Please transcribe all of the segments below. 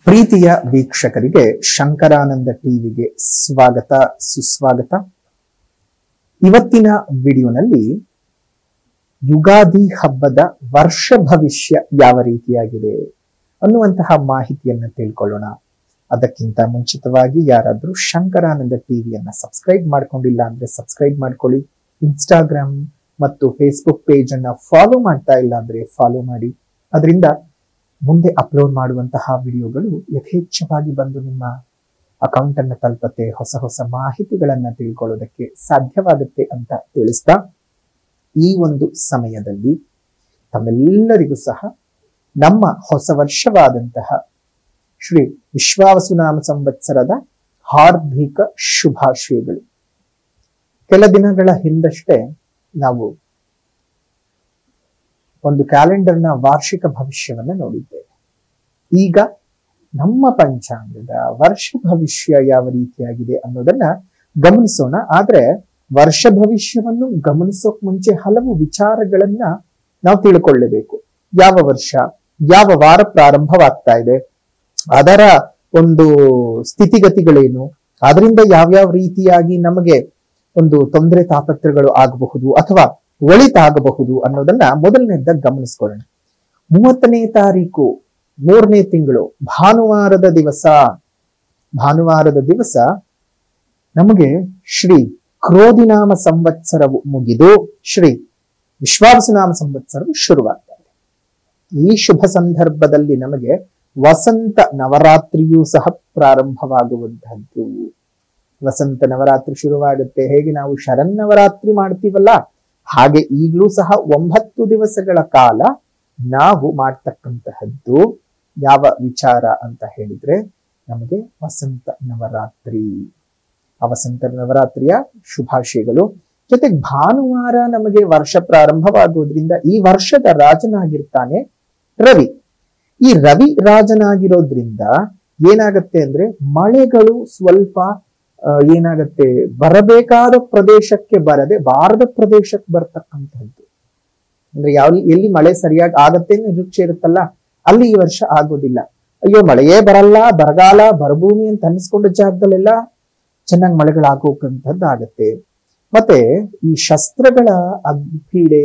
ಪ್ರೀತಿಯ ವೀಕ್ಷಕರಿಗೆ ಶಂಕರಾನಂದ ಟಿವಿಗೆ ಸ್ವಾಗತ ಸುಸ್ವಾಗತ. ಇವತ್ತಿನ ವಿಡಿಯೋನಲ್ಲಿ ಯುಗಾದಿ ಹಬ್ಬದ ವರ್ಷ ಭವಿಷ್ಯ ಯಾವ ರೀತಿಯಾಗಿದೆ ಅನ್ನುವಂತಹ ಮಾಹಿತಿಯನ್ನ ತಿಳ್ಕೊಳ್ಳೋಣ. ಅದಕ್ಕಿಂತ ಮುಂಚಿತವಾಗಿ ಯಾರಾದ್ರೂ ಶಂಕರಾನಂದ ಟಿವಿಯನ್ನ ಸಬ್ಸ್ಕ್ರೈಬ್ ಮಾಡ್ಕೊಂಡಿಲ್ಲ ಅಂದ್ರೆ ಸಬ್ಸ್ಕ್ರೈಬ್ ಮಾಡ್ಕೊಳ್ಳಿ. ಇನ್ಸ್ಟಾಗ್ರಾಮ್ ಮತ್ತು ಫೇಸ್ಬುಕ್ ಪೇಜ್ ಅನ್ನ ಫಾಲೋ ಮಾಡ್ತಾ ಇಲ್ಲ ಅಂದ್ರೆ ಫಾಲೋ ಮಾಡಿ. ಅದರಿಂದ ಮುಂದೆ ಅಪ್ಲೋಡ್ ಮಾಡುವಂತಹ ವಿಡಿಯೋಗಳು ಯಥೇಚ್ಛವಾಗಿ ಬಂದು ನಿಮ್ಮ ಅಕೌಂಟ್ ಅನ್ನು ತಲುಪತ್ತೆ, ಹೊಸ ಹೊಸ ಮಾಹಿತಿಗಳನ್ನ ತಿಳ್ಕೊಳ್ಳೋದಕ್ಕೆ ಸಾಧ್ಯವಾಗುತ್ತೆ ಅಂತ ತಿಳಿಸ್ತಾ, ಈ ಒಂದು ಸಮಯದಲ್ಲಿ ತಮ್ಮೆಲ್ಲರಿಗೂ ಸಹ ನಮ್ಮ ಹೊಸ ವರ್ಷವಾದಂತಹ ಶ್ರೀ ವಿಶ್ವಾವಸುನಾಮ ಸಂವತ್ಸರದ ಹಾರ್ದಿಕ ಶುಭಾಶಯಗಳು. ಕೆಲ ದಿನಗಳ ಹಿಂದಷ್ಟೇ ನಾವು ಒಂದು ಕ್ಯಾಲೆಂಡರ್ನ ವಾರ್ಷಿಕ ಭವಿಷ್ಯವನ್ನ ನೋಡಿದ್ದೇವೆ. ಈಗ ನಮ್ಮ ಪಂಚಾಂಗದ ವರ್ಷ ಭವಿಷ್ಯ ಯಾವ ರೀತಿಯಾಗಿದೆ ಅನ್ನೋದನ್ನ ಗಮನಿಸೋಣ. ಆದ್ರೆ ವರ್ಷ ಭವಿಷ್ಯವನ್ನು ಗಮನಿಸೋಕ್ ಮುಂಚೆ ಹಲವು ವಿಚಾರಗಳನ್ನ ನಾವು ತಿಳ್ಕೊಳ್ಳಬೇಕು. ಯಾವ ವರ್ಷ, ಯಾವ ವಾರ ಪ್ರಾರಂಭವಾಗ್ತಾ ಇದೆ, ಅದರ ಒಂದು ಸ್ಥಿತಿಗತಿಗಳೇನು, ಅದರಿಂದ ಯಾವ್ಯಾವ ರೀತಿಯಾಗಿ ನಮಗೆ ಒಂದು ತೊಂದರೆ ತಾಪತ್ರಗಳು ಆಗಬಹುದು ಅಥವಾ ಒಳಿತಾಗಬಹುದು ಅನ್ನೋದನ್ನ ಮೊದಲನೇದ ಗಮನಿಸ್ಕೊಳ್ಳೋಣ. 30ನೇ ತಾರೀಕು 3ನೇ ತಿಂಗಳು ಭಾನುವಾರದ ದಿವಸ ನಮಗೆ ಶ್ರೀ ಕ್ರೋಧಿನಾಮ ಸಂವತ್ಸರವು ಮುಗಿದು ಶ್ರೀ ವಿಶ್ವಾವಸುನಾಮ ಸಂವತ್ಸರವು ಶುರುವಾಗ್ತಾ ಇದೆ. ಈ ಶುಭ ಸಂದರ್ಭದಲ್ಲಿ ನಮಗೆ ವಸಂತ ನವರಾತ್ರಿಯೂ ಸಹ ಪ್ರಾರಂಭವಾಗುವಂತಹದ್ದು. ವಸಂತ ನವರಾತ್ರಿ ಶುರುವಾಗುತ್ತೆ. ಹೇಗೆ ನಾವು ಶರನ್ನವರಾತ್ರಿ ಮಾಡ್ತೀವಲ್ಲ, ಹಾಗೆ ಈಗಲೂ ಸಹ 9 ದಿವಸಗಳ ಕಾಲ ನಾವು ಮಾಡ್ತಕ್ಕಂತಹದ್ದು ಯಾವ ವಿಚಾರ ಅಂತ ಹೇಳಿದ್ರೆ ನಮಗೆ ವಸಂತ ನವರಾತ್ರಿ. ಆ ವಸಂತ ನವರಾತ್ರಿಯ ಶುಭಾಶಯಗಳು. ಜೊತೆಗೆ ಭಾನುವಾರ ನಮಗೆ ವರ್ಷ ಪ್ರಾರಂಭವಾಗುವುದರಿಂದ ಈ ವರ್ಷದ ರಾಜನಾಗಿರ್ತಾನೆ ರವಿ. ಈ ರವಿ ರಾಜನಾಗಿರೋದ್ರಿಂದ ಏನಾಗತ್ತೆ ಅಂದ್ರೆ ಮಳೆಗಳು ಸ್ವಲ್ಪ ಏನಾಗತ್ತೆ, ಬರಬೇಕಾದ ಪ್ರದೇಶಕ್ಕೆ ಬರದೆ ಬಾರದ ಪ್ರದೇಶಕ್ಕೆ ಬರ್ತಕ್ಕಂಥದ್ದು. ಅಂದ್ರೆ ಎಲ್ಲಿ ಮಳೆ ಸರಿಯಾಗಿ ಆಗತ್ತೆ ನಿರೀಕ್ಷೆ ಇರುತ್ತಲ್ಲ, ಅಲ್ಲಿ ಈ ವರ್ಷ ಆಗೋದಿಲ್ಲ. ಅಯ್ಯೋ ಮಳೆಯೇ ಬರಲ್ಲ, ಬರಗಾಲ ಬರಭೂಮಿ ಅಂತ ಅನಿಸ್ಕೊಂಡ ಜಾಗದಲ್ಲೆಲ್ಲ ಚೆನ್ನಾಗಿ ಮಳೆಗಳಾಗೋಕಂಥದ್ದು ಆಗತ್ತೆ. ಮತ್ತೆ ಈ ಶಸ್ತ್ರಗಳ ಅಗ್ನಿಪೀಡೆ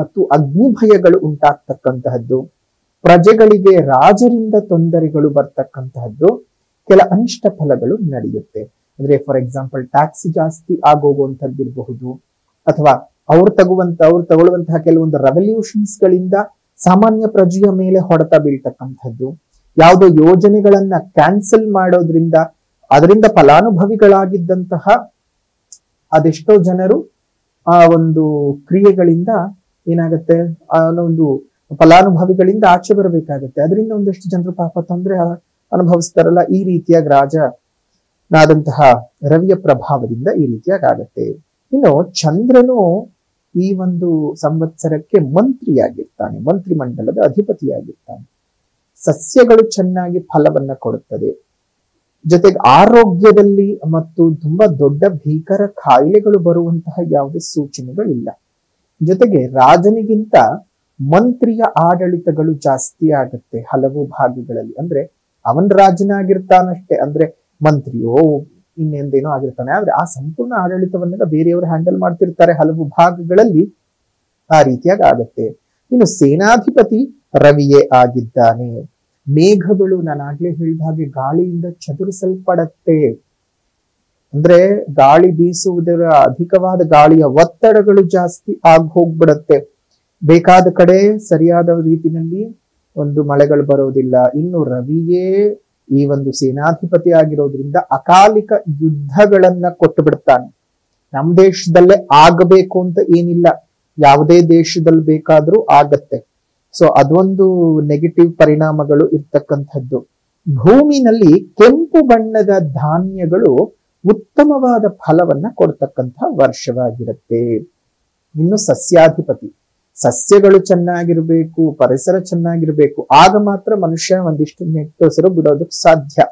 ಮತ್ತು ಅಗ್ನಿ ಭಯಗಳು ಉಂಟಾಗ್ತಕ್ಕಂತಹದ್ದು, ಪ್ರಜೆಗಳಿಗೆ ರಾಜರಿಂದ ತೊಂದರೆಗಳು ಬರ್ತಕ್ಕಂತಹದ್ದು, ಕೆಲ ಅನಿಷ್ಟ ಫಲಗಳು ನಡೆಯುತ್ತೆ. ಅಂದ್ರೆ ಫಾರ್ ಎಕ್ಸಾಂಪಲ್ ಟ್ಯಾಕ್ಸ್ ಜಾಸ್ತಿ ಆಗೋಗುವಂತದ್ದಿರಬಹುದು, ಅಥವಾ ಅವ್ರು ತಗೊಳ್ಳುವಂತಹ ಕೆಲವೊಂದು ರೆವಲ್ಯೂಷನ್ಸ್ ಗಳಿಂದ ಸಾಮಾನ್ಯ ಪ್ರಜೆಯ ಮೇಲೆ ಹೊಡೆತ ಬೀಳ್ತಕ್ಕಂಥದ್ದು, ಯಾವುದೋ ಯೋಜನೆಗಳನ್ನ ಕ್ಯಾನ್ಸಲ್ ಮಾಡೋದ್ರಿಂದ ಅದರಿಂದ ಫಲಾನುಭವಿಗಳಾಗಿದ್ದಂತಹ ಅದೆಷ್ಟೋ ಜನರು ಆ ಒಂದು ಕ್ರಿಯೆಗಳಿಂದ ಏನಾಗತ್ತೆ, ಆ ಒಂದು ಫಲಾನುಭವಿಗಳಿಂದ ಆಚೆ ಬರಬೇಕಾಗತ್ತೆ. ಅದರಿಂದ ಒಂದಷ್ಟು ಜನರು ಪಾಪ ತೊಂದರೆ ಅನುಭವಿಸ್ತಾರಲ್ಲ. ಈ ರೀತಿಯಾಗಿ ರಾಜನಾದಂತಹ ರವಿಯ ಪ್ರಭಾವದಿಂದ ಈ ರೀತಿಯಾಗಿ ಆಗತ್ತೆ. ಇನ್ನು ಚಂದ್ರನು ಈ ಒಂದು ಸಂವತ್ಸರಕ್ಕೆ ಮಂತ್ರಿಯಾಗಿರ್ತಾನೆ, ಮಂತ್ರಿಮಂಡಲದ ಅಧಿಪತಿಯಾಗಿರ್ತಾನೆ. ಸಸ್ಯಗಳು ಚೆನ್ನಾಗಿ ಫಲವನ್ನ ಕೊಡುತ್ತದೆ. ಜೊತೆಗೆ ಆರೋಗ್ಯದಲ್ಲಿ ಮತ್ತು ತುಂಬಾ ದೊಡ್ಡ ಭೀಕರ ಕಾಯಿಲೆಗಳು ಬರುವಂತಹ ಯಾವುದೇ ಸೂಚನೆಗಳಿಲ್ಲ. ಜೊತೆಗೆ ರಾಜನಿಗಿಂತ ಮಂತ್ರಿಯ ಆಡಳಿತಗಳು ಜಾಸ್ತಿ ಆಗತ್ತೆ ಹಲವು ಭಾಗಗಳಲ್ಲಿ. ಅಂದ್ರೆ ಅವನ್ ರಾಜನಾಗಿರ್ತಾನಷ್ಟೇ, ಅಂದ್ರೆ ಮಂತ್ರಿಯೋ ಇನ್ನೇಂದೇನೋ ಆಗಿರ್ತಾನೆ, ಆದ್ರೆ ಆ ಸಂಪೂರ್ಣ ಆಡಳಿತವನ್ನೆಲ್ಲ ಬೇರೆಯವರು ಹ್ಯಾಂಡಲ್ ಮಾಡ್ತಿರ್ತಾರೆ ಹಲವು ಭಾಗಗಳಲ್ಲಿ. ಆ ರೀತಿಯಾಗಿ ಆಗತ್ತೆ. ಇನ್ನು ಸೇನಾಧಿಪತಿ ರವಿಯೇ ಆಗಿದ್ದಾನೆ. ಮೇಘಗಳು ನಾನು ಆಗ್ಲೇ ಹೇಳಿದ ಹಾಗೆ ಗಾಳಿಯಿಂದ ಚದುರಿಸಲ್ಪಡತ್ತೆ. ಅಂದ್ರೆ ಗಾಳಿ ಬೀಸುವುದರ ಅಧಿಕವಾದ ಗಾಳಿಯ ಒತ್ತಡಗಳು ಜಾಸ್ತಿ ಆಗಿ ಹೋಗ್ಬಿಡತ್ತೆ. ಬೇಕಾದ ಕಡೆ ಸರಿಯಾದ ರೀತಿಯಲ್ಲಿ ಒಂದು ಮಳೆಗಳು ಬರೋದಿಲ್ಲ. ಇನ್ನು ರವಿಯೇ ಈ ಒಂದು ಸೇನಾಧಿಪತಿ ಆಗಿರೋದ್ರಿಂದ ಅಕಾಲಿಕ ಯುದ್ಧಗಳನ್ನ ಕೊಟ್ಟು ಬಿಡ್ತಾನೆ. ನಮ್ಮ ದೇಶದಲ್ಲೇ ಆಗಬೇಕು ಅಂತ ಏನಿಲ್ಲ, ಯಾವುದೇ ದೇಶದಲ್ಲಿ ಬೇಕಾದ್ರೂ ಆಗತ್ತೆ. ಸೊ ಅದೊಂದು ನೆಗೆಟಿವ್ ಪರಿಣಾಮಗಳು ಇರ್ತಕ್ಕಂಥದ್ದು. ಭೂಮಿನಲ್ಲಿ ಕೆಂಪು ಬಣ್ಣದ ಧಾನ್ಯಗಳು ಉತ್ತಮವಾದ ಫಲವನ್ನ ಕೊಡ್ತಕ್ಕಂತಹ ವರ್ಷವಾಗಿರುತ್ತೆ. ಇನ್ನು ಸಸ್ಯಾಧಿಪತಿ, ಸಸ್ಯಗಳು ಚೆನ್ನಾಗಿರ್ಬೇಕು, ಪರಿಸರ ಚೆನ್ನಾಗಿರ್ಬೇಕು, ಆಗ ಮಾತ್ರ ಮನುಷ್ಯ ಒಂದಿಷ್ಟು ನೆಟ್ಟೊಸರು ಬಿಡೋದಕ್ಕೆ ಸಾಧ್ಯ.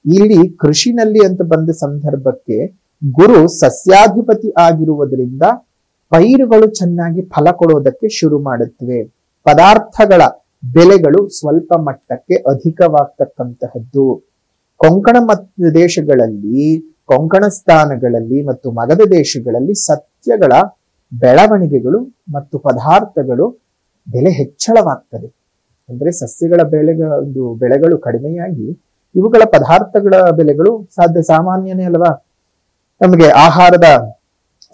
ಇಲ್ಲಿ ಕೃಷಿನಲ್ಲಿ ಅಂತ ಬಂದ ಸಂದರ್ಭಕ್ಕೆ ಗುರು ಸಸ್ಯಾಧಿಪತಿ ಆಗಿರುವುದರಿಂದ ಪೈರುಗಳು ಚೆನ್ನಾಗಿ ಫಲ ಕೊಡೋದಕ್ಕೆ ಶುರು ಮಾಡುತ್ತವೆ. ಪದಾರ್ಥಗಳ ಬೆಲೆಗಳು ಸ್ವಲ್ಪ ಮಟ್ಟಕ್ಕೆ ಅಧಿಕವಾಗ್ತಕ್ಕಂತಹದ್ದು. ಕೊಂಕಣ ದೇಶಗಳಲ್ಲಿ, ಕೊಂಕಣ ಸ್ಥಾನಗಳಲ್ಲಿ ಮತ್ತು ಮಗಧ ದೇಶಗಳಲ್ಲಿ ಸಸ್ಯಗಳ ಬೆಳವಣಿಗೆಗಳು ಮತ್ತು ಪದಾರ್ಥಗಳು ಬೆಲೆ ಹೆಚ್ಚಳವಾಗ್ತದೆ. ಅಂದ್ರೆ ಸಸ್ಯಗಳ ಬೆಳೆಗಳು ಕಡಿಮೆಯಾಗಿ ಇವುಗಳ ಪದಾರ್ಥಗಳ ಬೆಲೆಗಳು ಸಾಮಾನ್ಯನೇ ಅಲ್ವಾ. ನಮಗೆ ಆಹಾರದ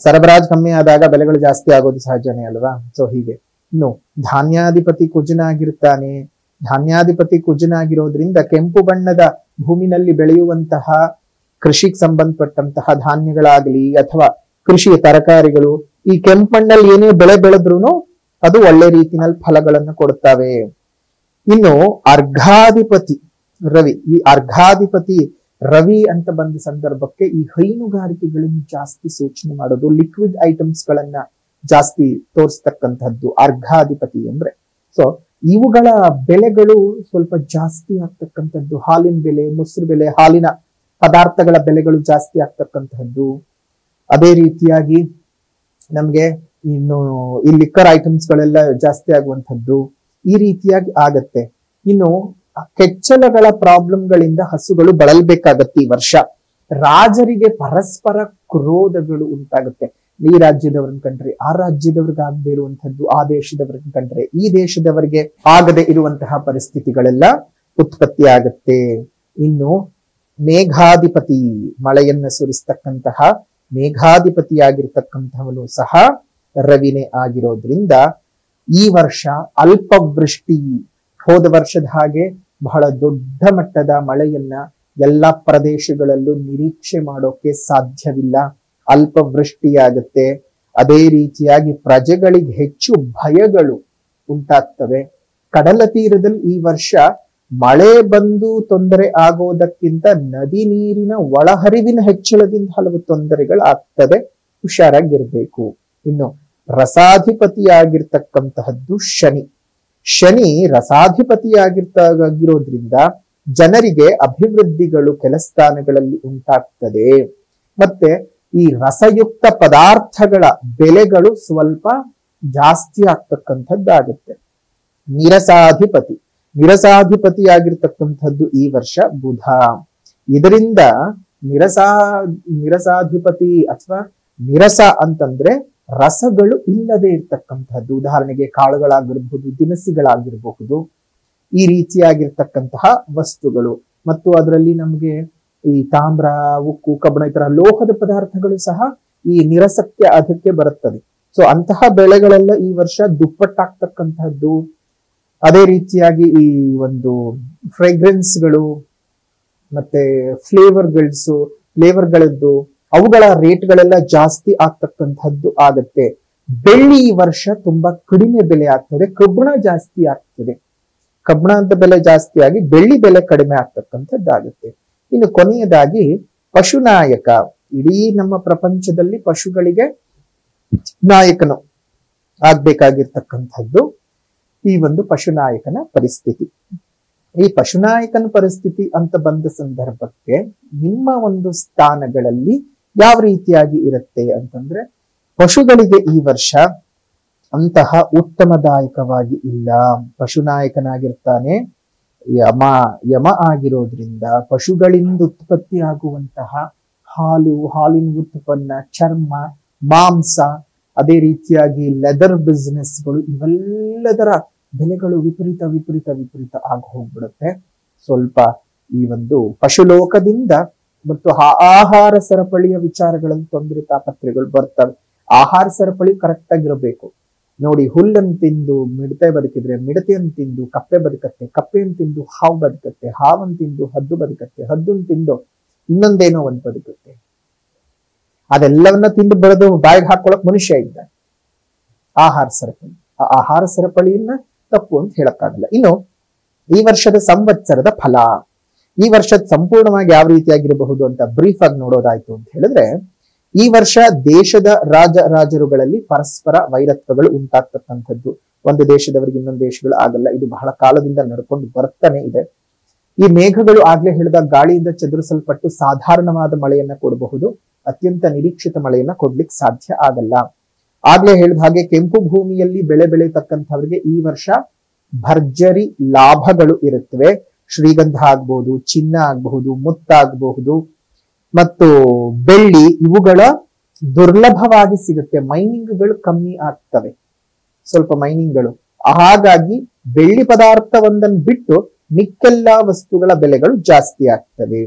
ಸರಬರಾಜು ಕಮ್ಮಿ ಆದಾಗ ಬೆಲೆಗಳು ಜಾಸ್ತಿ ಆಗೋದು ಸಹಜನೇ ಅಲ್ವಾ. ಸೊ ಹೀಗೆ ಇನ್ನು ಧಾನ್ಯಾಧಿಪತಿ ಕುಜನಾಗಿರ್ತಾನೆ. ಧಾನ್ಯಾಧಿಪತಿ ಕುಜನಾಗಿರೋದ್ರಿಂದ ಕೆಂಪು ಬಣ್ಣದ ಭೂಮಿನಲ್ಲಿ ಬೆಳೆಯುವಂತಹ ಕೃಷಿಗೆ ಸಂಬಂಧಪಟ್ಟಂತಹ ಧಾನ್ಯಗಳಾಗ್ಲಿ ಅಥವಾ ಕೃಷಿಯ ತರಕಾರಿಗಳು ಈ ಕೆಂಪು ಮಣ್ಣಲ್ಲಿ ಏನೇ ಬೆಳೆ ಬೆಳೆದ್ರು ಅದು ಒಳ್ಳೆ ರೀತಿನಲ್ಲಿ ಫಲಗಳನ್ನು ಕೊಡ್ತವೆ. ಇನ್ನು ಅರ್ಘಾಧಿಪತಿ ರವಿ, ಈ ಅರ್ಘಾಧಿಪತಿ ರವಿ ಅಂತ ಬಂದ ಸಂದರ್ಭಕ್ಕೆ ಈ ಹೈನುಗಾರಿಕೆಗಳನ್ನು ಜಾಸ್ತಿ ಸೂಚನೆ ಮಾಡೋದು, ಲಿಕ್ವಿಡ್ ಐಟಮ್ಸ್ ಗಳನ್ನ ಜಾಸ್ತಿ ತೋರಿಸ್ತಕ್ಕಂಥದ್ದು ಅರ್ಘಾಧಿಪತಿ ಅಂದ್ರೆ. ಸೊ ಇವುಗಳ ಬೆಲೆಗಳು ಸ್ವಲ್ಪ ಜಾಸ್ತಿ ಆಗ್ತಕ್ಕಂಥದ್ದು. ಹಾಲಿನ ಬೆಲೆ, ಮೊಸರು ಬೆಲೆ, ಹಾಲಿನ ಪದಾರ್ಥಗಳ ಬೆಲೆಗಳು ಜಾಸ್ತಿ ಆಗ್ತಕ್ಕಂಥದ್ದು. ಅದೇ ರೀತಿಯಾಗಿ ನಮ್ಗೆ ಇನ್ನು ಈ ಲಿಕ್ಕರ್ ಐಟಮ್ಸ್ ಗಳೆಲ್ಲ ಜಾಸ್ತಿ ಆಗುವಂಥದ್ದು ಈ ರೀತಿಯಾಗಿ ಆಗತ್ತೆ. ಇನ್ನು ಕೆಚ್ಚಲಗಳ ಪ್ರಾಬ್ಲಮ್ಗಳಿಂದ ಹಸುಗಳು ಬಳಲ್ಬೇಕಾಗತ್ತೆ ಈ ವರ್ಷ. ರಾಜರಿಗೆ ಪರಸ್ಪರ ಕ್ರೋಧಗಳು ಉಂಟಾಗುತ್ತೆ. ಈ ರಾಜ್ಯದವ್ರನ್ನ ಕಂಡ್ರೆ ಆ ರಾಜ್ಯದವ್ರಿಗೆ ಆಗದೆ ಇರುವಂತಹದ್ದು, ಆ ದೇಶದವ್ರನ್ನ ಕಂಡ್ರೆ ಈ ದೇಶದವರಿಗೆ ಆಗದೆ ಇರುವಂತಹ ಪರಿಸ್ಥಿತಿಗಳೆಲ್ಲ ಉತ್ಪತ್ತಿ ಆಗತ್ತೆ. ಇನ್ನು ಮೇಘಾಧಿಪತಿ, ಮಳೆಯನ್ನ ಸುರಿಸ್ತಕ್ಕಂತಹ ಮೇಘಾಧಿಪತಿಯಾಗಿರ್ತಕ್ಕಂಥವನು ಸಹ ರವಿನೇ ಆಗಿರೋದ್ರಿಂದ ಈ ವರ್ಷ ಅಲ್ಪವೃಷ್ಟಿ, ಹೋದ ವರ್ಷದ ಹಾಗೆ ಬಹಳ ದೊಡ್ಡ ಮಟ್ಟದ ಮಳೆಯನ್ನ ಎಲ್ಲಾ ಪ್ರದೇಶಗಳಲ್ಲೂ ನಿರೀಕ್ಷೆ ಮಾಡೋಕೆ ಸಾಧ್ಯವಿಲ್ಲ. ಅಲ್ಪವೃಷ್ಟಿಯಾಗುತ್ತೆ. ಅದೇ ರೀತಿಯಾಗಿ ಪ್ರಜೆಗಳಿಗೆ ಹೆಚ್ಚು ಭಯಗಳು ಉಂಟಾಗ್ತವೆ. ಕಡಲ ತೀರದಲ್ಲಿ ಈ ವರ್ಷ ಮಳೆ ಬಂದು ತೊಂದರೆ ಆಗೋದಕ್ಕಿಂತ ನದಿ ನೀರಿನ ಒಳಹರಿವಿನ ಹೆಚ್ಚಳದಿಂದ ಹಲವು ತೊಂದರೆಗಳು ಆಗ್ತದೆ. ಹುಷಾರಾಗಿರ್ಬೇಕು. ಇನ್ನು ರಸಾಧಿಪತಿಯಾಗಿರ್ತಕ್ಕಂತಹದ್ದು ಶನಿ. ಶನಿ ರಸಾಧಿಪತಿಯಾಗಿರೋದ್ರಿಂದ ಜನರಿಗೆ ಅಭಿವೃದ್ಧಿಗಳು ಕೆಲ ಸ್ಥಾನಗಳಲ್ಲಿ ಉಂಟಾಗ್ತದೆ. ಮತ್ತೆ ಈ ರಸಯುಕ್ತ ಪದಾರ್ಥಗಳ ಬೆಲೆಗಳು ಸ್ವಲ್ಪ ಜಾಸ್ತಿ ಆಗ್ತಕ್ಕಂಥದ್ದಾಗುತ್ತೆ. ನಿರಸಾಧಿಪತಿಯಾಗಿರ್ತಕ್ಕಂಥದ್ದು ಈ ವರ್ಷ ಬುಧ. ಇದರಿಂದ ನಿರಸಾಧಿಪತಿ ಅಥವಾ ನಿರಸ ಅಂತಂದ್ರೆ ರಸಗಳು ಇಲ್ಲದೆ ಇರ್ತಕ್ಕಂಥದ್ದು. ಉದಾಹರಣೆಗೆ ಕಾಳುಗಳಾಗಿರಬಹುದು, ದಿನಸಿಗಳಾಗಿರಬಹುದು, ಈ ರೀತಿಯಾಗಿರ್ತಕ್ಕಂತಹ ವಸ್ತುಗಳು. ಮತ್ತು ಅದರಲ್ಲಿ ನಮಗೆ ಈ ತಾಮ್ರ, ಉಕ್ಕು, ಕಬ್ಬಣ ಈ ತರ ಲೋಹದ ಪದಾರ್ಥಗಳು ಸಹ ಈ ನಿರಸಕ್ಕೆ ಅದಕ್ಕೆ ಬರುತ್ತದೆ. ಸೊ ಅಂತಹ ಬೆಳೆಗಳೆಲ್ಲ ಈ ವರ್ಷ ದುಪ್ಪಟ್ಟಾಗ್ತಕ್ಕಂತಹದ್ದು. ಅದೇ ರೀತಿಯಾಗಿ ಈ ಒಂದು ಫ್ರೇಗ್ರೆನ್ಸ್ಗಳು ಮತ್ತೆ ಫ್ಲೇವರ್ಗಳದ್ದು ಅವುಗಳ ರೇಟ್ಗಳೆಲ್ಲ ಜಾಸ್ತಿ ಆಗ್ತಕ್ಕಂಥದ್ದು ಆಗತ್ತೆ. ಬೆಳ್ಳಿ ಈ ವರ್ಷ ತುಂಬಾ ಕಡಿಮೆ ಬೆಲೆ ಆಗ್ತದೆ. ಕಬ್ಬಣ ಜಾಸ್ತಿ ಆಗ್ತದೆ. ಕಬ್ಬಣದ ಬೆಲೆ ಜಾಸ್ತಿ ಆಗಿ ಬೆಳ್ಳಿ ಬೆಲೆ ಕಡಿಮೆ ಆಗ್ತಕ್ಕಂಥದ್ದಾಗುತ್ತೆ. ಇನ್ನು ಕೊನೆಯದಾಗಿ ಪಶುನಾಯಕ. ಇಡೀ ನಮ್ಮ ಪ್ರಪಂಚದಲ್ಲಿ ಪಶುಗಳಿಗೆ ನಾಯಕನು ಆಗ್ಬೇಕಾಗಿರ್ತಕ್ಕಂಥದ್ದು ಈ ಒಂದು ಪಶುನಾಯಕನ ಪರಿಸ್ಥಿತಿ. ಈ ಪಶುನಾಯಕನ ಪರಿಸ್ಥಿತಿ ಅಂತ ಬಂದ ಸಂದರ್ಭಕ್ಕೆ ನಿಮ್ಮ ಒಂದು ಸ್ಥಾನಗಳಲ್ಲಿ ಯಾವ ರೀತಿಯಾಗಿ ಇರುತ್ತೆ ಅಂತಂದ್ರೆ, ಪಶುಗಳಿಗೆ ಈ ವರ್ಷ ಅಂತಹ ಉತ್ತಮದಾಯಕವಾಗಿ ಇಲ್ಲ. ಪಶುನಾಯಕನಾಗಿರ್ತಾನೆ ಯಮ ಆಗಿರೋದ್ರಿಂದ ಪಶುಗಳಿಂದ ಉತ್ಪತ್ತಿ ಆಗುವಂತಹ ಹಾಲು, ಹಾಲಿನ ಉತ್ಪನ್ನ, ಚರ್ಮ, ಮಾಂಸ, ಅದೇ ರೀತಿಯಾಗಿ ಲೆದರ್ ಬಿಸ್ನೆಸ್ಗಳು ಇವೆಲ್ಲದರ ಬೆಲೆಗಳು ವಿಪರೀತ ಆಗಿ ಹೋಗ್ಬಿಡುತ್ತೆ. ಸ್ವಲ್ಪ ಈ ಒಂದು ಪಶುಲೋಕದಿಂದ ಮತ್ತು ಆಹಾರ ಸರಪಳಿಯ ವಿಚಾರಗಳಲ್ಲಿ ತೊಂದರೆ ತಾಪತ್ರೆಗಳು ಬರ್ತವೆ. ಆಹಾರ ಸರಪಳಿ ಕರೆಕ್ಟ್ ಆಗಿರಬೇಕು. ನೋಡಿ, ಹುಲ್ಲನ್ನು ತಿಂದು ಮಿಡತೆ ಬದುಕಿದ್ರೆ ಮಿಡತೆಯನ್ನು ತಿಂದು ಕಪ್ಪೆ ಬದುಕತ್ತೆ, ಕಪ್ಪೆಯನ್ನು ತಿಂದು ಹಾವು ಬದುಕತ್ತೆ, ಹಾವನ್ನು ತಿಂದು ಹದ್ದು ಬದುಕತ್ತೆ, ಹದ್ದನ್ನು ತಿಂದು ಇನ್ನೊಂದೇನೋ ಒಂದು ಬದುಕತ್ತೆ. ಅದೆಲ್ಲವನ್ನ ತಿಂದು ಬರೆದು ಬಾಯಿಗೆ ಹಾಕೊಳಕ್ ಮನುಷ್ಯ ಇದ್ದಾನೆ. ಆಹಾರ ಸರಪಳಿ, ಆ ಆಹಾರ ಸರಪಳಿಯನ್ನ ತಪ್ಪು ಅಂತ ಹೇಳಕ್ಕಾಗಲ್ಲ. ಇನ್ನು ಈ ವರ್ಷದ ಸಂವತ್ಸರದ ಫಲ, ಈ ವರ್ಷದ ಸಂಪೂರ್ಣವಾಗಿ ಯಾವ ರೀತಿಯಾಗಿರಬಹುದು ಅಂತ ಬ್ರೀಫ್ ಆಗಿ ನೋಡೋದಾಯ್ತು ಅಂತ ಹೇಳಿದ್ರೆ, ಈ ವರ್ಷ ದೇಶದ ರಾಜರುಗಳಲ್ಲಿ ಪರಸ್ಪರ ವೈರತ್ವಗಳು ಉಂಟಾಗ್ತಕ್ಕಂಥದ್ದು. ಒಂದು ದೇಶದವರಿಗೆ ಇನ್ನೊಂದು ದೇಶಗಳು ಆಗಲ್ಲ. ಇದು ಬಹಳ ಕಾಲದಿಂದ ನಡ್ಕೊಂಡು ಬರ್ತಾನೆ ಇದೆ. ಈ ಮೇಘಗಳು ಆಗ್ಲೇ ಹೇಳಿದ ಗಾಳಿಯಿಂದ ಚದುರಿಸಲ್ಪಟ್ಟು ಸಾಧಾರಣವಾದ ಮಳೆಯನ್ನ ಕೊಡಬಹುದು, ಅತ್ಯಂತ ನಿರೀಕ್ಷಿತ ಮಳೆಯನ್ನ ಕೊಡ್ಲಿಕ್ಕೆ ಸಾಧ್ಯ ಆಗಲ್ಲ. ಆಗ್ಲೇ ಹೇಳಿದ ಹಾಗೆ ಕೆಂಪು ಭೂಮಿಯಲ್ಲಿ ಬೆಳೆ ಬೆಳೆಯತಕ್ಕಂಥವ್ರಿಗೆ ಈ ವರ್ಷ ಭರ್ಜರಿ ಲಾಭಗಳು ಇರುತ್ತವೆ. ಶ್ರೀಗಂಧ ಆಗ್ಬಹುದು, ಚಿನ್ನ ಆಗಬಹುದು, ಮುತ್ತಾಗಬಹುದು ಮತ್ತು ಬೆಳ್ಳಿ ಇವುಗಳ ದುರ್ಲಭವಾಗಿ ಸಿಗುತ್ತೆ. ಮೈನಿಂಗ್ಗಳು ಕಮ್ಮಿ ಆಗ್ತವೆ, ಸ್ವಲ್ಪ ಮೈನಿಂಗ್ಗಳು. ಹಾಗಾಗಿ ಬೆಳ್ಳಿ ಪದಾರ್ಥವೊಂದನ್ನು ಬಿಟ್ಟು ಮಿಕ್ಕೆಲ್ಲಾ ವಸ್ತುಗಳ ಬೆಲೆಗಳು ಜಾಸ್ತಿ ಆಗ್ತವೆ.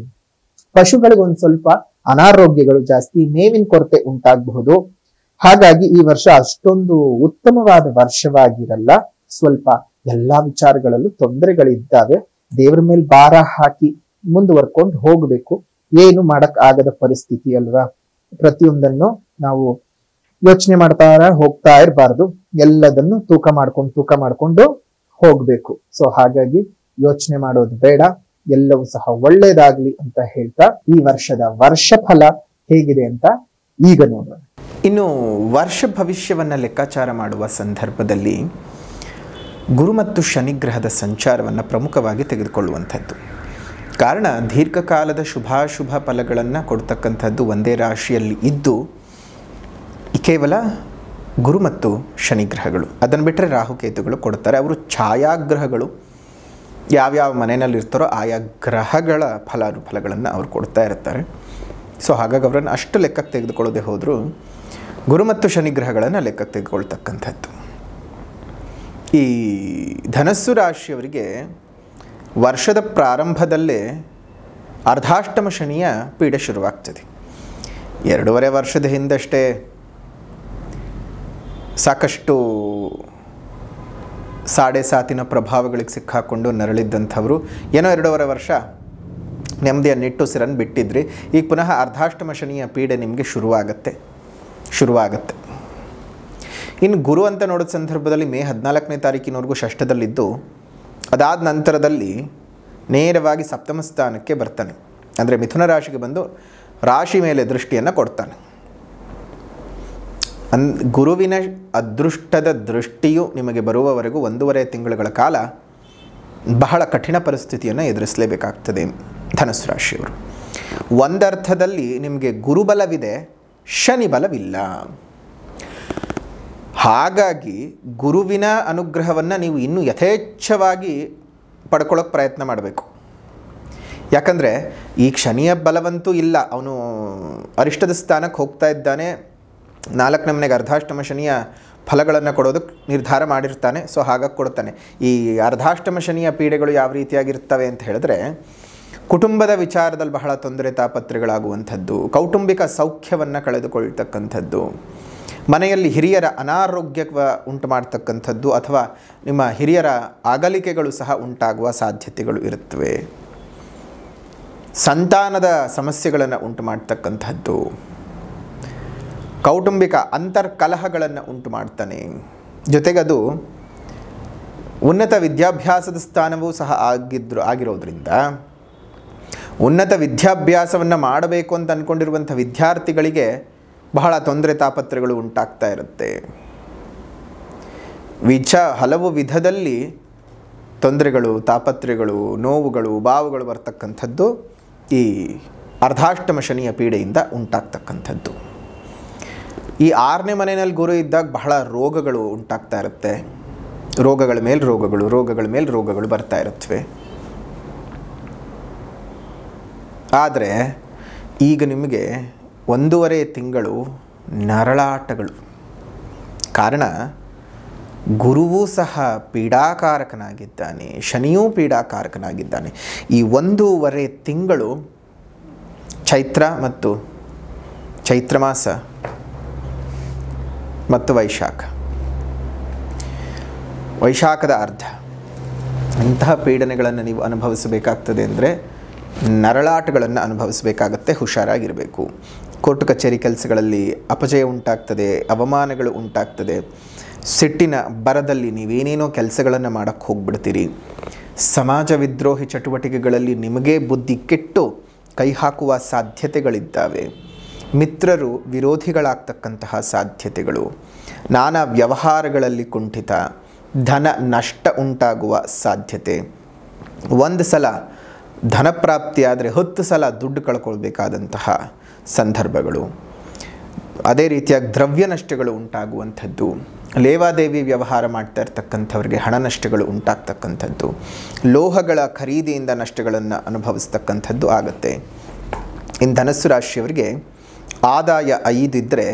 ಪಶುಗಳಿಗೆ ಒಂದ್ ಸ್ವಲ್ಪ ಅನಾರೋಗ್ಯಗಳು ಜಾಸ್ತಿ, ಮೇವಿನ ಕೊರತೆ ಉಂಟಾಗಬಹುದು. ಹಾಗಾಗಿ ಈ ವರ್ಷ ಅಷ್ಟೊಂದು ಉತ್ತಮವಾದ ವರ್ಷವಾಗಿರಲ್ಲ. ಸ್ವಲ್ಪ ಎಲ್ಲಾ ವಿಚಾರಗಳಲ್ಲೂ ತೊಂದರೆಗಳಿದ್ದಾವೆ. ದೇವರ ಮೇಲೆ ಭಾರ ಹಾಕಿ ಮುಂದುವರ್ಕೊಂಡು ಹೋಗ್ಬೇಕು. ಏನು ಮಾಡಕ್ ಆಗದ ಪರಿಸ್ಥಿತಿ ಅಲ್ವಾ. ಪ್ರತಿಯೊಂದನ್ನು ನಾವು ಯೋಚನೆ ಹೋಗ್ತಾ ಇರಬಾರ್ದು. ಎಲ್ಲದನ್ನು ತೂಕ ಮಾಡ್ಕೊಂಡು ಹೋಗ್ಬೇಕು. ಸೊ ಹಾಗಾಗಿ ಯೋಚನೆ ಮಾಡೋದು ಬೇಡ. ಎಲ್ಲವೂ ಸಹ ಒಳ್ಳೇದಾಗ್ಲಿ ಅಂತ ಹೇಳ್ತಾ ಈ ವರ್ಷದ ವರ್ಷಫಲ ಹೇಗಿದೆ ಅಂತ ಈಗ ನೋಡೋಣ. ಇನ್ನು ವರ್ಷ ಭವಿಷ್ಯವನ್ನ ಲೆಕ್ಕಾಚಾರ ಮಾಡುವ ಸಂದರ್ಭದಲ್ಲಿ ಗುರು ಮತ್ತು ಶನಿಗ್ರಹದ ಸಂಚಾರವನ್ನು ಪ್ರಮುಖವಾಗಿ ತೆಗೆದುಕೊಳ್ಳುವಂಥದ್ದು. ಕಾರಣ ದೀರ್ಘಕಾಲದ ಶುಭಾಶುಭ ಫಲಗಳನ್ನು ಕೊಡ್ತಕ್ಕಂಥದ್ದು ಒಂದೇ ರಾಶಿಯಲ್ಲಿ ಇದ್ದು ಕೇವಲ ಗುರು ಮತ್ತು ಶನಿಗ್ರಹಗಳು. ಅದನ್ನು ಬಿಟ್ಟರೆ ರಾಹುಕೇತುಗಳು ಕೊಡ್ತಾರೆ. ಅವರು ಛಾಯಾಗ್ರಹಗಳು, ಯಾವ್ಯಾವ ಮನೆಯಲ್ಲಿರ್ತಾರೋ ಆಯಾ ಗ್ರಹಗಳ ಫಲಾನುಫಲಗಳನ್ನು ಅವರು ಕೊಡ್ತಾ ಇರ್ತಾರೆ. ಸೊ ಹಾಗಾಗಿ ಅವರನ್ನು ಅಷ್ಟು ಲೆಕ್ಕಕ್ಕೆ ತೆಗೆದುಕೊಳ್ಳದೆ ಹೋದರೂ ಗುರು ಮತ್ತು ಶನಿಗ್ರಹಗಳನ್ನು ಲೆಕ್ಕಕ್ಕೆ ತೆಗೆದುಕೊಳ್ತಕ್ಕಂಥದ್ದು. ಈ ಧನಸ್ಸು ರಾಶಿಯವರಿಗೆ ವರ್ಷದ ಪ್ರಾರಂಭದಲ್ಲೇ ಅರ್ಧಾಷ್ಟಮ ಶನಿಯ ಪೀಡೆ ಶುರುವಾಗ್ತದೆ. 2.5 ವರ್ಷದ ಹಿಂದಷ್ಟೇ ಸಾಕಷ್ಟು ಸಾಡೆ ಸಾತಿನ ಪ್ರಭಾವಗಳಿಗೆ ಸಿಕ್ಕಾಕೊಂಡು ನರಳಿದ್ದಂಥವರು ಏನೋ 2.5 ವರ್ಷ ನೆಮ್ಮದಿಯ ನಿಟ್ಟುಸಿರನ್ನು ಬಿಟ್ಟಿದ್ರಿ. ಈಗ ಪುನಃ ಅರ್ಧಾಷ್ಟಮ ಶನಿಯ ಪೀಡೆ ನಿಮಗೆ ಶುರುವಾಗತ್ತೆ. ಇನ್ನು ಗುರು ಅಂತ ನೋಡೋ ಸಂದರ್ಭದಲ್ಲಿ ಮೇ 14ನೇ ತಾರೀಕಿನವರೆಗೂ ಷಷ್ಠದಲ್ಲಿದ್ದು ಅದಾದ ನಂತರದಲ್ಲಿ ನೇರವಾಗಿ ಸಪ್ತಮ ಸ್ಥಾನಕ್ಕೆ ಬರ್ತಾನೆ. ಅಂದರೆ ಮಿಥುನ ರಾಶಿಗೆ ಬಂದು ರಾಶಿ ಮೇಲೆ ದೃಷ್ಟಿಯನ್ನು ಕೊಡ್ತಾನೆ. ಗುರುವಿನ ಅದೃಷ್ಟದ ದೃಷ್ಟಿಯು ನಿಮಗೆ ಬರುವವರೆಗೂ 1.5 ತಿಂಗಳುಗಳ ಕಾಲ ಬಹಳ ಕಠಿಣ ಪರಿಸ್ಥಿತಿಯನ್ನು ಎದುರಿಸಲೇಬೇಕಾಗ್ತದೆ ಧನಸ್ಸು ರಾಶಿಯವರು. ಒಂದರ್ಥದಲ್ಲಿ ನಿಮಗೆ ಗುರುಬಲವಿದೆ, ಶನಿ ಬಲವಿಲ್ಲ. ಹಾಗಾಗಿ ಗುರುವಿನ ಅನುಗ್ರಹವನ್ನು ನೀವು ಇನ್ನೂ ಯಥೇಚ್ಛವಾಗಿ ಪಡ್ಕೊಳ್ಳೋಕೆ ಪ್ರಯತ್ನ ಮಾಡಬೇಕು. ಯಾಕಂದರೆ ಈ ಶನಿಯ ಬಲವಂತೂ ಇಲ್ಲ. ಅವನು ಅರಿಷ್ಟದ ಸ್ಥಾನಕ್ಕೆ ಹೋಗ್ತಾ ಇದ್ದಾನೆ. 4ನೇ ಮನೆಗೆ ಅರ್ಧಾಷ್ಟಮ ಶನಿಯ ಫಲಗಳನ್ನು ಕೊಡೋದಕ್ಕೆ ನಿರ್ಧಾರ ಮಾಡಿರ್ತಾನೆ. ಸೊ ಹಾಗಾಗಿ ಕೊಡ್ತಾನೆ. ಈ ಅರ್ಧಾಷ್ಟಮ ಶನಿಯ ಪೀಡೆಗಳು ಯಾವ ರೀತಿಯಾಗಿರ್ತವೆ ಅಂತ ಹೇಳಿದ್ರೆ, ಕುಟುಂಬದ ವಿಚಾರದಲ್ಲಿ ಬಹಳ ತೊಂದರೆ ತಾಪತ್ರೆಗಳಾಗುವಂಥದ್ದು, ಕೌಟುಂಬಿಕ ಸೌಖ್ಯವನ್ನು ಕಳೆದುಕೊಳ್ತಕ್ಕಂಥದ್ದು, ಮನೆಯಲ್ಲಿ ಹಿರಿಯರ ಅನಾರೋಗ್ಯ ಉಂಟು ಮಾಡ್ತಕ್ಕಂಥದ್ದು ಅಥವಾ ನಿಮ್ಮ ಹಿರಿಯರ ಅಗಲಿಕೆಗಳು ಸಹ ಉಂಟಾಗುವ ಸಾಧ್ಯತೆಗಳು ಇರುತ್ತವೆ. ಸಂತಾನದ ಸಮಸ್ಯೆಗಳನ್ನು ಉಂಟು ಮಾಡ್ತಕ್ಕಂಥದ್ದು, ಕೌಟುಂಬಿಕ ಅಂತರ್ಕಲಹಗಳನ್ನು ಉಂಟು ಮಾಡ್ತಾನೆ. ಜೊತೆಗದು ಉನ್ನತ ವಿದ್ಯಾಭ್ಯಾಸದ ಸ್ಥಾನವೂ ಸಹ ಆಗಿರೋದ್ರಿಂದ ಉನ್ನತ ವಿದ್ಯಾಭ್ಯಾಸವನ್ನು ಮಾಡಬೇಕು ಅಂತ ಅಂದ್ಕೊಂಡಿರುವಂಥ ವಿದ್ಯಾರ್ಥಿಗಳಿಗೆ ಬಹಳ ತೊಂದರೆ ತಾಪತ್ರೆಗಳು ಉಂಟಾಗ್ತಾ ಇರುತ್ತೆ. ಹಲವು ವಿಧದಲ್ಲಿ ತೊಂದರೆಗಳು, ತಾಪತ್ರೆಗಳು, ನೋವುಗಳು, ಬಾವುಗಳು ಬರ್ತಕ್ಕಂಥದ್ದು ಈ ಅರ್ಧಾಷ್ಟಮ ಶನಿಯ ಪೀಡೆಯಿಂದ ಉಂಟಾಗ್ತಕ್ಕಂಥದ್ದು. ಈ 6ನೇ ಮನೆಯಲ್ಲಿ ಗುರು ಇದ್ದಾಗ ಬಹಳ ರೋಗಗಳು ಉಂಟಾಗ್ತಾ ಇರುತ್ತೆ. ರೋಗಗಳ ಮೇಲೆ ರೋಗಗಳು ಬರ್ತಾ ಇರುತ್ತವೆ. ಆದರೆ ಈಗ ನಿಮಗೆ 1.5 ತಿಂಗಳು ನರಳಾಟಗಳು. ಕಾರಣ ಗುರುವೂ ಸಹ ಪೀಡಾಕಾರಕನಾಗಿದ್ದಾನೆ, ಶನಿಯೂ ಪೀಡಾಕಾರಕನಾಗಿದ್ದಾನೆ. ಈ 1.5 ತಿಂಗಳು ಚೈತ್ರ ಮಾಸ ಮತ್ತು ವೈಶಾಖದ ಅರ್ಧ ಅಂತಹ ಪೀಡನೆಗಳನ್ನು ನೀವು ಅನುಭವಿಸಬೇಕಾಗ್ತದೆ. ಅಂದರೆ ನರಳಾಟಗಳನ್ನು ಅನುಭವಿಸಬೇಕಾಗತ್ತೆ. ಹುಷಾರಾಗಿರಬೇಕು. ಕೋರ್ಟ್ ಕಚೇರಿ ಕೆಲಸಗಳಲ್ಲಿ ಅಪಜಯ ಉಂಟಾಗ್ತದೆ, ಅವಮಾನಗಳು ಉಂಟಾಗ್ತದೆ. ಸಿಟ್ಟಿನ ಬರದಲ್ಲಿ ನೀವೇನೇನೋ ಕೆಲಸಗಳನ್ನು ಮಾಡೋಕ್ಕೆ ಹೋಗ್ಬಿಡ್ತೀರಿ. ಸಮಾಜ ವಿದ್ರೋಹಿ ಚಟುವಟಿಕೆಗಳಲ್ಲಿ ನಿಮಗೇ ಬುದ್ಧಿ ಕೆಟ್ಟು ಕೈ ಹಾಕುವ ಸಾಧ್ಯತೆಗಳಿದ್ದಾವೆ. ಮಿತ್ರರು ವಿರೋಧಿಗಳಾಗ್ತಕ್ಕಂತಹ ಸಾಧ್ಯತೆಗಳು, ನಾನಾ ವ್ಯವಹಾರಗಳಲ್ಲಿ ಕುಂಠಿತ, ಧನ ನಷ್ಟ ಉಂಟಾಗುವ ಸಾಧ್ಯತೆ. 1 ಸಲ ಧನ ಪ್ರಾಪ್ತಿಯಾದರೆ 10 ಸಲ ದುಡ್ಡು ಕಳ್ಕೊಳ್ಬೇಕಾದಂತಹ ಸಂದರ್ಭಗಳು. ಅದೇ ರೀತಿಯಾಗಿ ದ್ರವ್ಯ ನಷ್ಟಗಳು ಉಂಟಾಗುವಂಥದ್ದು, ಲೇವಾದೇವಿ ವ್ಯವಹಾರ ಮಾಡ್ತಾ ಇರ್ತಕ್ಕಂಥವ್ರಿಗೆ ಹಣ ನಷ್ಟಗಳು ಉಂಟಾಗ್ತಕ್ಕಂಥದ್ದು, ಲೋಹಗಳ ಖರೀದಿಯಿಂದ ನಷ್ಟಗಳನ್ನು ಅನುಭವಿಸ್ತಕ್ಕಂಥದ್ದು ಆಗುತ್ತೆ. ಇನ್ನು ಧನಸ್ಸು ರಾಶಿಯವರಿಗೆ ಆದಾಯ 5 ಇದ್ದರೆ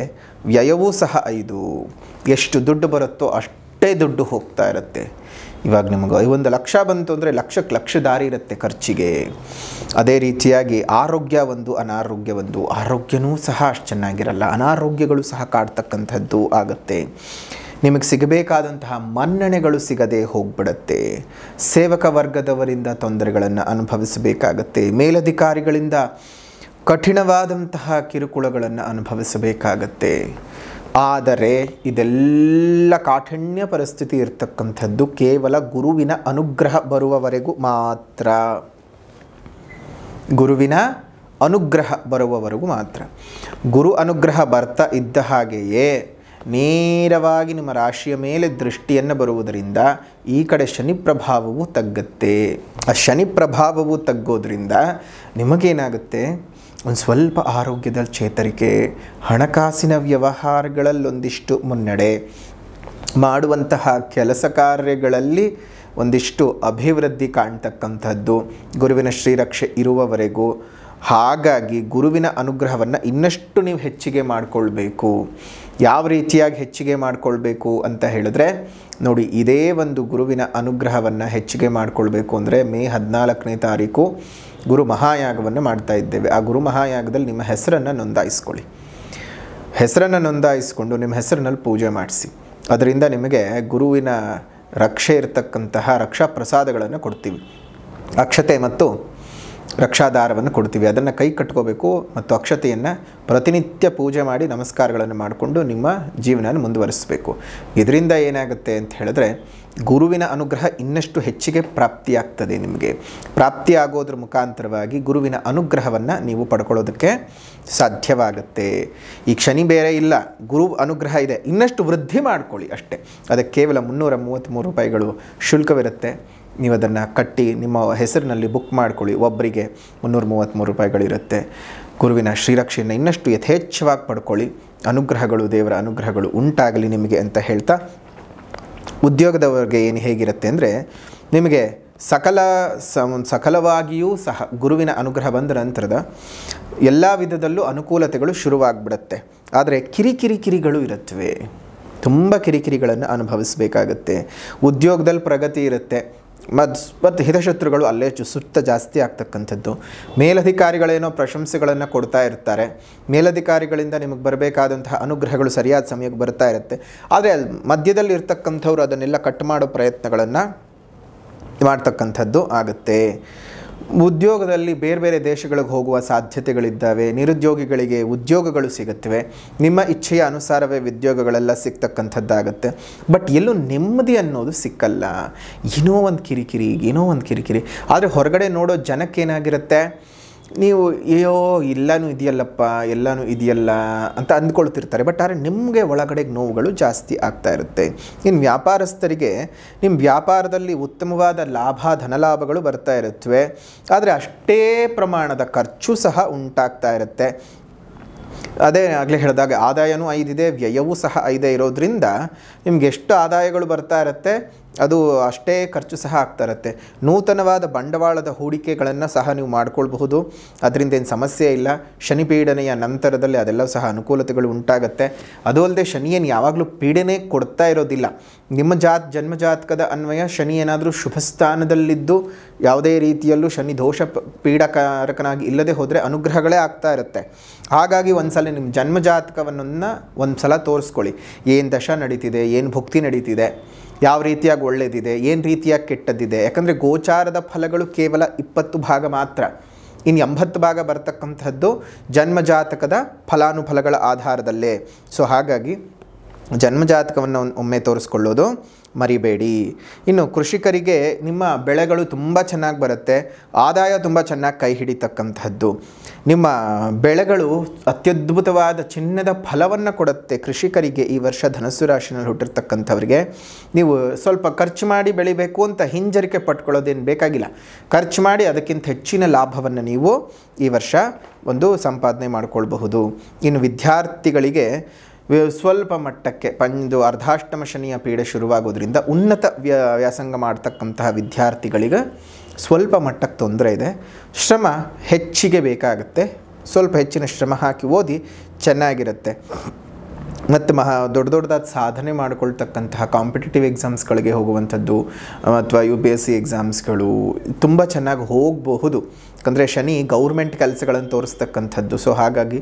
ವ್ಯಯವೂ ಸಹ 5. ಎಷ್ಟು ದುಡ್ಡು ಬರುತ್ತೋ ಅಷ್ಟೇ ದುಡ್ಡು ಹೋಗ್ತಾ ಇರುತ್ತೆ. ಇವಾಗ ನಿಮಗೆ 1 ಲಕ್ಷ ಬಂತು ಅಂದರೆ ಲಕ್ಷ ದಾರಿ ಇರುತ್ತೆ ಖರ್ಚಿಗೆ. ಅದೇ ರೀತಿಯಾಗಿ ಆರೋಗ್ಯ ಒಂದು, ಅನಾರೋಗ್ಯ ಒಂದು. ಆರೋಗ್ಯನೂ ಸಹ ಅಷ್ಟು ಚೆನ್ನಾಗಿರಲ್ಲ, ಅನಾರೋಗ್ಯಗಳು ಸಹ ಕಾಡ್ತಕ್ಕಂಥದ್ದು ಆಗುತ್ತೆ. ನಿಮಗೆ ಸಿಗಬೇಕಾದಂತಹ ಮನ್ನಣೆಗಳು ಸಿಗದೆ ಹೋಗ್ಬಿಡುತ್ತೆ. ಸೇವಕ ವರ್ಗದವರಿಂದ ತೊಂದರೆಗಳನ್ನು ಅನುಭವಿಸಬೇಕಾಗತ್ತೆ. ಮೇಲಧಿಕಾರಿಗಳಿಂದ ಕಠಿಣವಾದಂತಹ ಕಿರುಕುಳಗಳನ್ನು ಅನುಭವಿಸಬೇಕಾಗತ್ತೆ. ಆದರೆ ಇದೆಲ್ಲ ಕಾಠಿಣ್ಯ ಪರಿಸ್ಥಿತಿ ಇರ್ತಕ್ಕಂಥದ್ದು ಕೇವಲ ಗುರುವಿನ ಅನುಗ್ರಹ ಬರುವವರೆಗೂ ಮಾತ್ರ. ಗುರುವಿನ ಅನುಗ್ರಹ ಬರುವವರೆಗೂ ಮಾತ್ರ. ಗುರು ಅನುಗ್ರಹ ಬರ್ತಾ ಇದ್ದ ಹಾಗೆಯೇ ನೇರವಾಗಿ ನಿಮ್ಮ ರಾಶಿಯ ಮೇಲೆ ದೃಷ್ಟಿಯನ್ನು ಬರುವುದರಿಂದ ಈ ಕಡೆ ಶನಿ ಪ್ರಭಾವವು ತಗ್ಗುತ್ತೆ. ಆ ಶನಿ ಪ್ರಭಾವವು ತಗ್ಗೋದ್ರಿಂದ ನಿಮಗೇನಾಗುತ್ತೆ, ಒಂದು ಸ್ವಲ್ಪ ಆರೋಗ್ಯದಲ್ಲಿ ಚೇತರಿಕೆ, ಹಣಕಾಸಿನ ವ್ಯವಹಾರಗಳಲ್ಲೊಂದಿಷ್ಟು ಮುನ್ನಡೆ, ಮಾಡುವಂತಹ ಕೆಲಸ ಕಾರ್ಯಗಳಲ್ಲಿ ಒಂದಿಷ್ಟು ಅಭಿವೃದ್ಧಿ ಕಾಣ್ತಕ್ಕಂಥದ್ದು ಗುರುವಿನ ಶ್ರೀರಕ್ಷೆ ಇರುವವರೆಗೂ. ಹಾಗಾಗಿ ಗುರುವಿನ ಅನುಗ್ರಹವನ್ನು ಇನ್ನಷ್ಟು ನೀವು ಹೆಚ್ಚಿಗೆ ಮಾಡಿಕೊಳ್ಬೇಕು. ಯಾವ ರೀತಿಯಾಗಿ ಹೆಚ್ಚಿಗೆ ಮಾಡಿಕೊಳ್ಬೇಕು ಅಂತ ಹೇಳಿದ್ರೆ ನೋಡಿ, ಇದೇ ಒಂದು ಗುರುವಿನ ಅನುಗ್ರಹವನ್ನು ಹೆಚ್ಚಿಗೆ ಮಾಡಿಕೊಳ್ಬೇಕು ಅಂದರೆ ಮೇ 14ನೇ ತಾರೀಕು ಗುರು ಮಹಾಯಾಗವನ್ನು ಮಾಡ್ತಾ ಇದ್ದೇವೆ. ಆ ಗುರು ಮಹಾಯಾಗದಲ್ಲಿ ನಿಮ್ಮ ಹೆಸರನ್ನು ನೋಂದಾಯಿಸ್ಕೊಳ್ಳಿ. ಹೆಸರನ್ನು ನೋಂದಾಯಿಸ್ಕೊಂಡು ನಿಮ್ಮ ಹೆಸರಿನಲ್ಲಿ ಪೂಜೆ ಮಾಡಿಸಿ. ಅದರಿಂದ ನಿಮಗೆ ಗುರುವಿನ ರಕ್ಷೆ ಇರತಕ್ಕಂತಹ ರಕ್ಷಾ ಪ್ರಸಾದಗಳನ್ನು ಕೊಡ್ತೀವಿ. ಅಕ್ಷತೆ ಮತ್ತು ರಕ್ಷಾದಾರವನ್ನು ಕೊಡ್ತೀವಿ. ಅದನ್ನು ಕೈ ಕಟ್ಕೋಬೇಕು ಮತ್ತು ಅಕ್ಷತೆಯನ್ನು ಪ್ರತಿನಿತ್ಯ ಪೂಜೆ ಮಾಡಿ ನಮಸ್ಕಾರಗಳನ್ನು ಮಾಡಿಕೊಂಡು ನಿಮ್ಮ ಜೀವನ ಮುಂದುವರಿಸಬೇಕು. ಇದರಿಂದ ಏನಾಗುತ್ತೆ ಅಂತ ಹೇಳಿದ್ರೆ ಗುರುವಿನ ಅನುಗ್ರಹ ಇನ್ನಷ್ಟು ಹೆಚ್ಚಿಗೆ ಪ್ರಾಪ್ತಿಯಾಗ್ತದೆ. ನಿಮಗೆ ಪ್ರಾಪ್ತಿಯಾಗೋದ್ರ ಮುಖಾಂತರವಾಗಿ ಗುರುವಿನ ಅನುಗ್ರಹವನ್ನು ನೀವು ಪಡ್ಕೊಳ್ಳೋದಕ್ಕೆ ಸಾಧ್ಯವಾಗುತ್ತೆ. ಈ ಶನಿ ಬೇರೆ ಇಲ್ಲ, ಗುರು ಅನುಗ್ರಹ ಇದೆ, ಇನ್ನಷ್ಟು ವೃದ್ಧಿ ಮಾಡ್ಕೊಳ್ಳಿ ಅಷ್ಟೇ. ಅದಕ್ಕೆ ಕೇವಲ 333 ರೂಪಾಯಿಗಳು ಶುಲ್ಕವಿರುತ್ತೆ. ನೀವು ಅದನ್ನು ಕಟ್ಟಿ ನಿಮ್ಮ ಹೆಸರಿನಲ್ಲಿ ಬುಕ್ ಮಾಡ್ಕೊಳ್ಳಿ. ಒಬ್ಬರಿಗೆ 333 ರೂಪಾಯಿಗಳಿರುತ್ತೆ. ಗುರುವಿನ ಶ್ರೀರಕ್ಷೆಯನ್ನು ಇನ್ನಷ್ಟು ಯಥೇಚ್ಛವಾಗಿ ಪಡ್ಕೊಳ್ಳಿ. ಅನುಗ್ರಹಗಳು, ದೇವರ ಅನುಗ್ರಹಗಳು ಉಂಟಾಗಲಿ ನಿಮಗೆ ಅಂತ ಹೇಳ್ತಾ, ಉದ್ಯೋಗದವರಿಗೆ ಏನು ಹೇಗಿರುತ್ತೆ ಅಂದರೆ ನಿಮಗೆ ಸಕಲವಾಗಿಯೂ ಸಹ ಗುರುವಿನ ಅನುಗ್ರಹ ಬಂದ ನಂತರದ ಎಲ್ಲ ವಿಧದಲ್ಲೂ ಅನುಕೂಲತೆಗಳು ಶುರುವಾಗ್ಬಿಡುತ್ತೆ. ಆದರೆ ಕಿರಿಕಿರಿಗಳು ಇರುತ್ತವೆ, ತುಂಬ ಕಿರಿಕಿರಿಗಳನ್ನು ಅನುಭವಿಸಬೇಕಾಗತ್ತೆ. ಉದ್ಯೋಗದಲ್ಲಿ ಪ್ರಗತಿ ಇರುತ್ತೆ, ಮತ್ತು ಹಿತಶತ್ರುಗಳು ಅಲ್ಲೇ ಸುತ್ತ ಜಾಸ್ತಿ ಆಗ್ತಕ್ಕಂಥದ್ದು. ಮೇಲಧಿಕಾರಿಗಳೇನೋ ಪ್ರಶಂಸೆಗಳನ್ನು ಕೊಡ್ತಾ ಇರ್ತಾರೆ. ಮೇಲಧಿಕಾರಿಗಳಿಂದ ನಿಮಗೆ ಬರಬೇಕಾದಂತಹ ಅನುಗ್ರಹಗಳು ಸರಿಯಾದ ಸಮಯಕ್ಕೆ ಬರ್ತಾ ಇರುತ್ತೆ. ಆದರೆ ಮಧ್ಯದಲ್ಲಿ ಇರ್ತಕ್ಕಂಥವ್ರು ಅದನ್ನೆಲ್ಲ ಕಟ್ ಮಾಡೋ ಪ್ರಯತ್ನಗಳನ್ನು ಮಾಡ್ತಕ್ಕಂಥದ್ದು ಆಗುತ್ತೆ. ಉದ್ಯೋಗದಲ್ಲಿ ಬೇರೆ ಬೇರೆ ದೇಶಗಳಿಗೆ ಹೋಗುವ ಸಾಧ್ಯತೆಗಳಿದ್ದಾವೆ. ನಿರುದ್ಯೋಗಿಗಳಿಗೆ ಉದ್ಯೋಗಗಳು ಸಿಗುತ್ತವೆ. ನಿಮ್ಮ ಇಚ್ಛೆಯ ಅನುಸಾರವೇ ಉದ್ಯೋಗಗಳೆಲ್ಲ ಸಿಗ್ತಕ್ಕಂಥದ್ದಾಗುತ್ತೆ. ಬಟ್ ಎಲ್ಲೂ ನೆಮ್ಮದಿ ಅನ್ನೋದು ಸಿಕ್ಕಲ್ಲ. ಏನೋ ಒಂದು ಕಿರಿಕಿರಿ. ಆದರೆ ಹೊರಗಡೆ ನೋಡೋ ಜನಕ್ಕೇನಾಗಿರುತ್ತೆ, ನೀವು ಅಯ್ಯೋ ಎಲ್ಲನೂ ಇದೆಯಲ್ಲ ಅಂತ ಅಂದ್ಕೊಳ್ತಿರ್ತಾರೆ. ಬಟ್ ಆದರೆ ನಿಮಗೆ ಒಳಗಡೆ ನೋವುಗಳು ಜಾಸ್ತಿ ಆಗ್ತಾ ಇರುತ್ತೆ. ಇನ್ನು ವ್ಯಾಪಾರಸ್ಥರಿಗೆ ನಿಮ್ಮ ವ್ಯಾಪಾರದಲ್ಲಿ ಉತ್ತಮವಾದ ಧನಲಾಭಗಳು ಬರ್ತಾ ಇರುತ್ತವೆ. ಆದರೆ ಅಷ್ಟೇ ಪ್ರಮಾಣದ ಖರ್ಚು ಸಹ ಉಂಟಾಗ್ತಾ ಇರುತ್ತೆ. ಅದೇ ಆಗಲೇ ಹೇಳಿದಾಗ ಆದಾಯನೂ 5 ಇದೆ, ವ್ಯಯವೂ ಸಹ 5 ಇರೋದ್ರಿಂದ ನಿಮ್ಗೆ ಎಷ್ಟು ಆದಾಯಗಳು ಬರ್ತಾ ಇರುತ್ತೆ ಅದು ಅಷ್ಟೇ ಖರ್ಚು ಸಹ ಆಗ್ತಾ ಇರುತ್ತೆ. ನೂತನವಾದ ಬಂಡವಾಳದ ಹೂಡಿಕೆಗಳನ್ನು ಸಹ ನೀವು ಮಾಡ್ಕೊಳ್ಬಹುದು. ಅದರಿಂದ ಏನು ಸಮಸ್ಯೆ ಇಲ್ಲ. ಶನಿ ಪೀಡನೆಯ ನಂತರದಲ್ಲಿ ಅದೆಲ್ಲ ಸಹ ಅನುಕೂಲತೆಗಳು ಉಂಟಾಗುತ್ತೆ. ಅದು ಅಲ್ಲದೆ ಶನಿಯನ್ನು ಯಾವಾಗಲೂ ಪೀಡನೆ ಕೊಡ್ತಾ ಇರೋದಿಲ್ಲ. ನಿಮ್ಮ ಜನ್ಮಜಾತಕದ ಅನ್ವಯ ಶನಿ ಏನಾದರೂ ಶುಭ ಸ್ಥಾನದಲ್ಲಿದ್ದು ಯಾವುದೇ ರೀತಿಯಲ್ಲೂ ಶನಿ ದೋಷ ಪೀಡಕಾರಕನಾಗಿ ಇಲ್ಲದೆ ಹೋದರೆ ಅನುಗ್ರಹಗಳೇ ಆಗ್ತಾ ಇರುತ್ತೆ. ಹಾಗಾಗಿ ಒಂದ್ಸಲ ನಿಮ್ಮ ಜನ್ಮಜಾತಕವನ್ನು ಒಂದ್ಸಲ ತೋರಿಸ್ಕೊಳ್ಳಿ. ಏನು ದಶ ನಡೀತಿದೆ, ಏನು ಭುಕ್ತಿ ನಡೀತಿದೆ, ಯಾವ ರೀತಿಯಾಗಿ ಒಳ್ಳೆಯದಿದೆ, ಏನು ರೀತಿಯಾಗಿ ಕೆಟ್ಟದ್ದಿದೆ. ಯಾಕಂದರೆ ಗೋಚಾರದ ಫಲಗಳು ಕೇವಲ 20 ಭಾಗ ಮಾತ್ರ. ಇನ್ನು 80 ಭಾಗ ಬರ್ತಕ್ಕಂಥದ್ದು ಜನ್ಮಜಾತಕದ ಫಲಾನುಫಲಗಳ ಆಧಾರದಲ್ಲೇ. ಸೊ ಹಾಗಾಗಿ ಜನ್ಮಜಾತಕವನ್ನು ಒಮ್ಮೆ ತೋರಿಸ್ಕೊಳ್ಳೋದು ಮರಿಬೇಡಿ. ಇನ್ನು ಕೃಷಿಕರಿಗೆ ನಿಮ್ಮ ಬೆಳೆಗಳು ತುಂಬ ಚೆನ್ನಾಗಿ ಬರುತ್ತೆ, ಆದಾಯ ತುಂಬ ಚೆನ್ನಾಗಿ ಕೈ ಹಿಡಿತಕ್ಕಂಥದ್ದು. ನಿಮ್ಮ ಬೆಳೆಗಳು ಅತ್ಯದ್ಭುತವಾದ ಚಿನ್ನದ ಫಲವನ್ನು ಕೊಡುತ್ತೆ. ಕೃಷಿಕರಿಗೆ ಈ ವರ್ಷ ಧನಸ್ಸು ರಾಶಿನಲ್ಲಿ ಹುಟ್ಟಿರ್ತಕ್ಕಂಥವ್ರಿಗೆ ನೀವು ಸ್ವಲ್ಪ ಖರ್ಚು ಮಾಡಿ ಬೆಳಿಬೇಕು ಅಂತ ಹಿಂಜರಿಕೆ ಪಟ್ಕೊಳ್ಳೋದೇನು ಬೇಕಾಗಿಲ್ಲ. ಖರ್ಚು ಮಾಡಿ ಅದಕ್ಕಿಂತ ಹೆಚ್ಚಿನ ಲಾಭವನ್ನು ನೀವು ಈ ವರ್ಷ ಸಂಪಾದನೆ ಮಾಡಿಕೊಳ್ಬಹುದು. ಇನ್ನು ವಿದ್ಯಾರ್ಥಿಗಳಿಗೆ ಸ್ವಲ್ಪ ಮಟ್ಟಕ್ಕೆ ಅರ್ಧಾಷ್ಟಮ ಶನಿಯ ಪೀಡೆ ಶುರುವಾಗೋದ್ರಿಂದ ಉನ್ನತ ವ್ಯಾಸಂಗ ಮಾಡ್ತಕ್ಕಂತಹ ವಿದ್ಯಾರ್ಥಿಗಳಿಗೆ ಸ್ವಲ್ಪ ಮಟ್ಟಕ್ಕೆ ತೊಂದರೆ ಇದೆ. ಶ್ರಮ ಹೆಚ್ಚಿಗೆ ಬೇಕಾಗುತ್ತೆ. ಸ್ವಲ್ಪ ಹೆಚ್ಚಿನ ಶ್ರಮ ಹಾಕಿ ಓದಿ ಚೆನ್ನಾಗಿರುತ್ತೆ. ಮತ್ತು ದೊಡ್ಡ ದೊಡ್ಡದಾದ ಸಾಧನೆ ಮಾಡಿಕೊಳ್ತಕ್ಕಂತಹ ಕಾಂಪಿಟೇಟಿವ್ ಎಕ್ಸಾಮ್ಸ್ಗಳಿಗೆ ಹೋಗುವಂಥದ್ದು ಅಥವಾ UPSC ಎಕ್ಸಾಮ್ಸ್ಗಳು ತುಂಬ ಚೆನ್ನಾಗಿ ಹೋಗಬಹುದು. ಯಾಕಂದರೆ ಶನಿ ಗೌರ್ಮೆಂಟ್ ಕೆಲಸಗಳನ್ನು ತೋರಿಸ್ತಕ್ಕಂಥದ್ದು. ಸೊ ಹಾಗಾಗಿ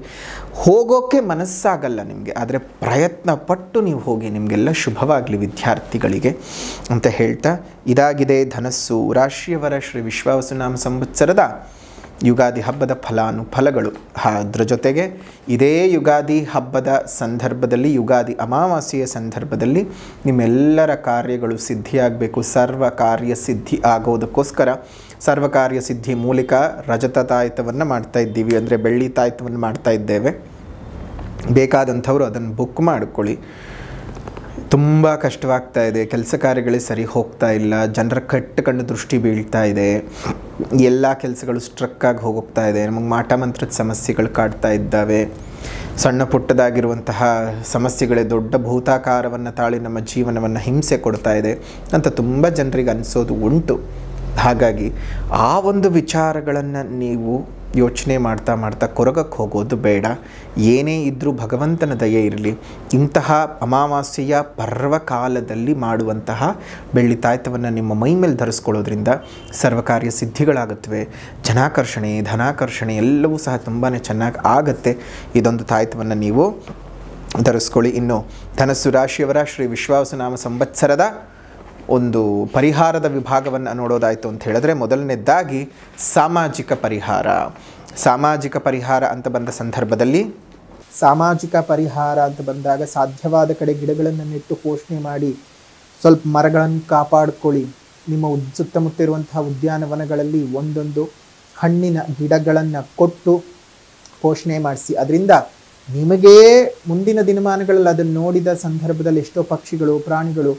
ಹೋಗೋಕ್ಕೆ ಮನಸ್ಸಾಗಲ್ಲ ನಿಮಗೆ, ಆದರೆ ಪ್ರಯತ್ನ ಪಟ್ಟು ನೀವು ಹೋಗಿ, ನಿಮಗೆಲ್ಲ ಶುಭವಾಗಲಿ ವಿದ್ಯಾರ್ಥಿಗಳಿಗೆ ಅಂತ ಹೇಳ್ತಾ, ಇದಾಗಿದೆ ಧನಸ್ಸು ರಾಶಿಯವರ ಶ್ರೀ ವಿಶ್ವಾವಸುನಾಮ ಸಂವತ್ಸರದ ಯುಗಾದಿ ಹಬ್ಬದ ಫಲಾನುಫಲಗಳು. ಅದರ ಜೊತೆಗೆ ಇದೇ ಯುಗಾದಿ ಹಬ್ಬದ ಸಂದರ್ಭದಲ್ಲಿ, ಯುಗಾದಿ ಅಮಾವಾಸ್ಯೆಯ ಸಂದರ್ಭದಲ್ಲಿ ನಿಮ್ಮೆಲ್ಲರ ಕಾರ್ಯಗಳು ಸಿದ್ಧಿಯಾಗಬೇಕು. ಸರ್ವ ಕಾರ್ಯ ಸಿದ್ಧಿ ಆಗೋದಕ್ಕೋಸ್ಕರ ಸರ್ವ ಕಾರ್ಯ ಸಿದ್ಧಿ ಮೂಲಕ ರಜತ ತಾಯಿತವನ್ನು ಮಾಡ್ತಾ ಇದ್ದೀವಿ, ಅಂದರೆ ಬೆಳ್ಳಿ ತಾಯಿತವನ್ನು ಮಾಡ್ತಾ ಇದ್ದೇವೆ. ಬೇಕಾದಂಥವರು ಅದನ್ನು ಬುಕ್ ಮಾಡಿಕೊಳ್ಳಿ. ತುಂಬ ಕಷ್ಟವಾಗ್ತಾ ಇದೆ, ಕೆಲಸ ಕಾರ್ಯಗಳೇ ಸರಿ ಹೋಗ್ತಾ ಇಲ್ಲ, ಜನರ ಕಣ್ಣು ದೃಷ್ಟಿ ಬೀಳ್ತಾ ಇದೆ, ಎಲ್ಲ ಕೆಲಸಗಳು ಸ್ಟ್ರಕ್ಕಾಗಿ ಹೋಗ್ತಾ ಇದೆ, ನಮಗೆ ಮಾಟ ಮಂತ್ರದ ಸಮಸ್ಯೆಗಳು ಕಾಡ್ತಾ ಇದ್ದಾವೆ, ಸಣ್ಣ ಪುಟ್ಟದಾಗಿರುವಂತಹ ಸಮಸ್ಯೆಗಳೇ ದೊಡ್ಡ ಭೂತಾಕಾರವನ್ನು ತಾಳಿ ನಮ್ಮ ಜೀವನವನ್ನು ಹಿಂಸೆ ಕೊಡ್ತಾ ಇದೆ ಅಂತ ತುಂಬ ಜನರಿಗೆ ಅನಿಸೋದು ಉಂಟು. ಹಾಗಾಗಿ ಆ ಒಂದು ವಿಚಾರಗಳನ್ನು ನೀವು ಯೋಚನೆ ಮಾಡ್ತಾ ಮಾಡ್ತಾ ಕೊರಗಕ್ಕೆ ಹೋಗೋದು ಬೇಡ. ಏನೇ ಇದ್ದರೂ ಭಗವಂತನ ದಯೆ ಇರಲಿ. ಇಂತಹ ಅಮಾವಾಸ್ಯೆಯ ಪರ್ವಕಾಲದಲ್ಲಿ ಮಾಡುವಂತಹ ಬೆಳ್ಳಿ ತಾಯ್ತವನ್ನು ನಿಮ್ಮ ಮೈ ಮೇಲೆ ಧರಿಸ್ಕೊಳ್ಳೋದ್ರಿಂದ ಸರ್ವಕಾರ್ಯ ಸಿದ್ಧಿಗಳಾಗುತ್ತವೆ. ಜನಾಕರ್ಷಣೆ, ಧನಾಕರ್ಷಣೆ ಎಲ್ಲವೂ ಸಹ ತುಂಬಾ ಚೆನ್ನಾಗಿ ಆಗುತ್ತೆ. ಇದೊಂದು ತಾಯ್ತವನ್ನು ನೀವು ಧರಿಸ್ಕೊಳ್ಳಿ. ಇನ್ನು ಧನಸ್ಸು ರಾಶಿಯವರ ಶ್ರೀ ವಿಶ್ವಾವಸುನಾಮ ಸಂವತ್ಸರದ ಒಂದು ಪರಿಹಾರದ ವಿಭಾಗವನ್ನು ನೋಡೋದಾಯಿತು ಅಂತ ಹೇಳಿದ್ರೆ, ಮೊದಲನೇದಾಗಿ ಸಾಮಾಜಿಕ ಪರಿಹಾರ ಅಂತ ಬಂದ ಸಂದರ್ಭದಲ್ಲಿ, ಸಾಮಾಜಿಕ ಪರಿಹಾರ ಅಂತ ಬಂದಾಗ ಸಾಧ್ಯವಾದ ಕಡೆ ಗಿಡಗಳನ್ನು ನೆಟ್ಟು ಪೋಷಣೆ ಮಾಡಿ, ಸ್ವಲ್ಪ ಮರಗಳನ್ನು ಕಾಪಾಡಿಕೊಳ್ಳಿ. ನಿಮ್ಮ ಸುತ್ತಮುತ್ತ ಇರುವಂತಹ ಉದ್ಯಾನವನಗಳಲ್ಲಿ ಒಂದೊಂದು ಹಣ್ಣಿನ ಗಿಡಗಳನ್ನು ಕೊಟ್ಟು ಪೋಷಣೆ ಮಾಡಿಸಿ. ಅದರಿಂದ ನಿಮಗೇ ಮುಂದಿನ ದಿನಮಾನಗಳಲ್ಲಿ ಅದನ್ನು ನೋಡಿದ ಸಂದರ್ಭದಲ್ಲಿ ಎಷ್ಟೋ ಪಕ್ಷಿಗಳು, ಪ್ರಾಣಿಗಳು,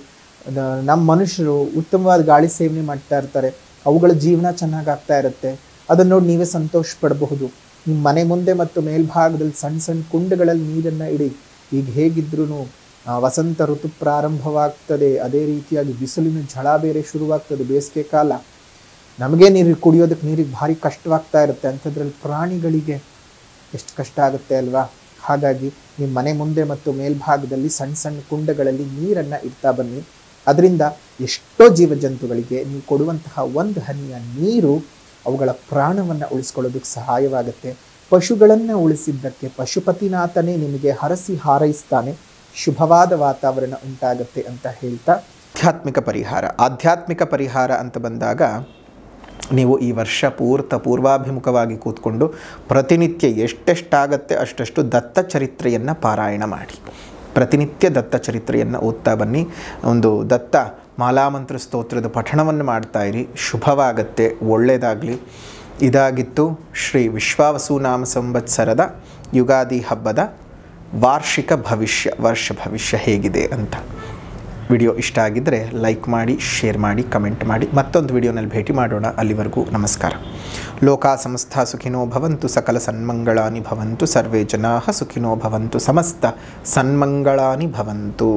ನಮ್ಮ ಮನುಷ್ಯರು ಉತ್ತಮವಾದ ಗಾಳಿ ಸೇವನೆ ಮಾಡ್ತಾ ಇರ್ತಾರೆ. ಅವುಗಳ ಜೀವನ ಚೆನ್ನಾಗಾಗ್ತಾ ಇರುತ್ತೆ. ಅದನ್ನು ನೋಡಿ ನೀವೇ ಸಂತೋಷ ಪಡಬಹುದು. ನಿಮ್ಮ ಮನೆ ಮುಂದೆ ಮತ್ತು ಮೇಲ್ಭಾಗದಲ್ಲಿ ಸಣ್ಣ ಸಣ್ಣ ಕುಂಡಗಳಲ್ಲಿ ನೀರನ್ನು ಇಡಿ. ಈಗ ಹೇಗಿದ್ರೂ ವಸಂತ ಋತು ಪ್ರಾರಂಭವಾಗ್ತದೆ, ಅದೇ ರೀತಿಯಾಗಿ ಬಿಸಿಲಿನ ಝಳ ಬೇರೆ ಶುರುವಾಗ್ತದೆ, ಬೇಸಿಗೆ ಕಾಲ. ನಮಗೆ ಕುಡಿಯೋದಕ್ಕೆ ನೀರಿಗೆ ಭಾರಿ ಕಷ್ಟವಾಗ್ತಾ ಇರುತ್ತೆ. ಅಂಥದ್ರಲ್ಲಿ ಪ್ರಾಣಿಗಳಿಗೆ ಎಷ್ಟು ಕಷ್ಟ ಆಗುತ್ತೆ ಅಲ್ವಾ? ಹಾಗಾಗಿ ನಿಮ್ಮ ಮನೆ ಮುಂದೆ ಮತ್ತು ಮೇಲ್ಭಾಗದಲ್ಲಿ ಸಣ್ಣ ಸಣ್ಣ ಕುಂಡಗಳಲ್ಲಿ ನೀರನ್ನು ಇಡ್ತಾ ಬನ್ನಿ. ಅದರಿಂದ ಎಷ್ಟೋ ಜೀವಜಂತುಗಳಿಗೆ ನೀವು ಕೊಡುವಂತಹ ಒಂದು ಹನಿಯ ನೀರು ಅವುಗಳ ಪ್ರಾಣವನ್ನು ಉಳಿಸ್ಕೊಳ್ಳೋದಕ್ಕೆ ಸಹಾಯವಾಗುತ್ತೆ. ಪಶುಗಳನ್ನು ಉಳಿಸಿದ್ದಕ್ಕೆ ಪಶುಪತಿನಾಥನೇ ನಿಮಗೆ ಹರಸಿ ಹಾರೈಸ್ತಾನೆ. ಶುಭವಾದ ವಾತಾವರಣ ಉಂಟಾಗುತ್ತೆ ಅಂತ ಹೇಳ್ತಾ, ಆಧ್ಯಾತ್ಮಿಕ ಪರಿಹಾರ ಅಂತ ಬಂದಾಗ, ನೀವು ಈ ವರ್ಷ ಪೂರ್ವಾಭಿಮುಖವಾಗಿ ಕೂತ್ಕೊಂಡು ಪ್ರತಿನಿತ್ಯ ಎಷ್ಟೆಷ್ಟಾಗತ್ತೆ ಅಷ್ಟಷ್ಟು ದತ್ತ ಚರಿತ್ರೆಯನ್ನು ಪಾರಾಯಣ ಮಾಡಿ. ಪ್ರತಿನಿತ್ಯ ದತ್ತ ಚರಿತ್ರೆಯನ್ನು ಓದ್ತಾ ಬನ್ನಿ. ಒಂದು ದತ್ತ ಮಾಲಾಮಂತ್ರ ಸ್ತೋತ್ರದ ಪಠಣವನ್ನು ಮಾಡ್ತಾ ಇರಿ. ಶುಭವಾಗತ್ತೆ, ಒಳ್ಳೆಯದಾಗಲಿ. ಇದಾಗಿತ್ತು ಶ್ರೀ ವಿಶ್ವಾವಸುನಾಮ ಸಂವತ್ಸರದ ಯುಗಾದಿ ಹಬ್ಬದ ವಾರ್ಷಿಕ ವರ್ಷ ಭವಿಷ್ಯ ಹೇಗಿದೆ ಅಂತ. ವಿಡಿಯೋ ಇಷ್ಟ ಆಗಿದ್ದರೆ ಲೈಕ್ ಮಾಡಿ, ಶೇರ್ ಮಾಡಿ, ಕಮೆಂಟ್ ಮಾಡಿ. ಮತ್ತೊಂದು ವಿಡಿಯೋನಲ್ಲಿ ಭೇಟಿ ಮಾಡೋಣ. ಅಲ್ಲಿವರೆಗೂ ನಮಸ್ಕಾರ. ಲೋಕಾ ಸಮಸ್ತ ಸುಖಿನೋ ಭವಂತು, ಸಕಲ ಸನ್ಮಂಗಳಾನಿ ಭವಂತು, ಸರ್ವೇ ಜನಾಃ ಸುಖಿನೋ ಭವಂತು, ಸಮಸ್ತ ಸನ್ಮಂಗಳಾನಿ ಭವಂತು.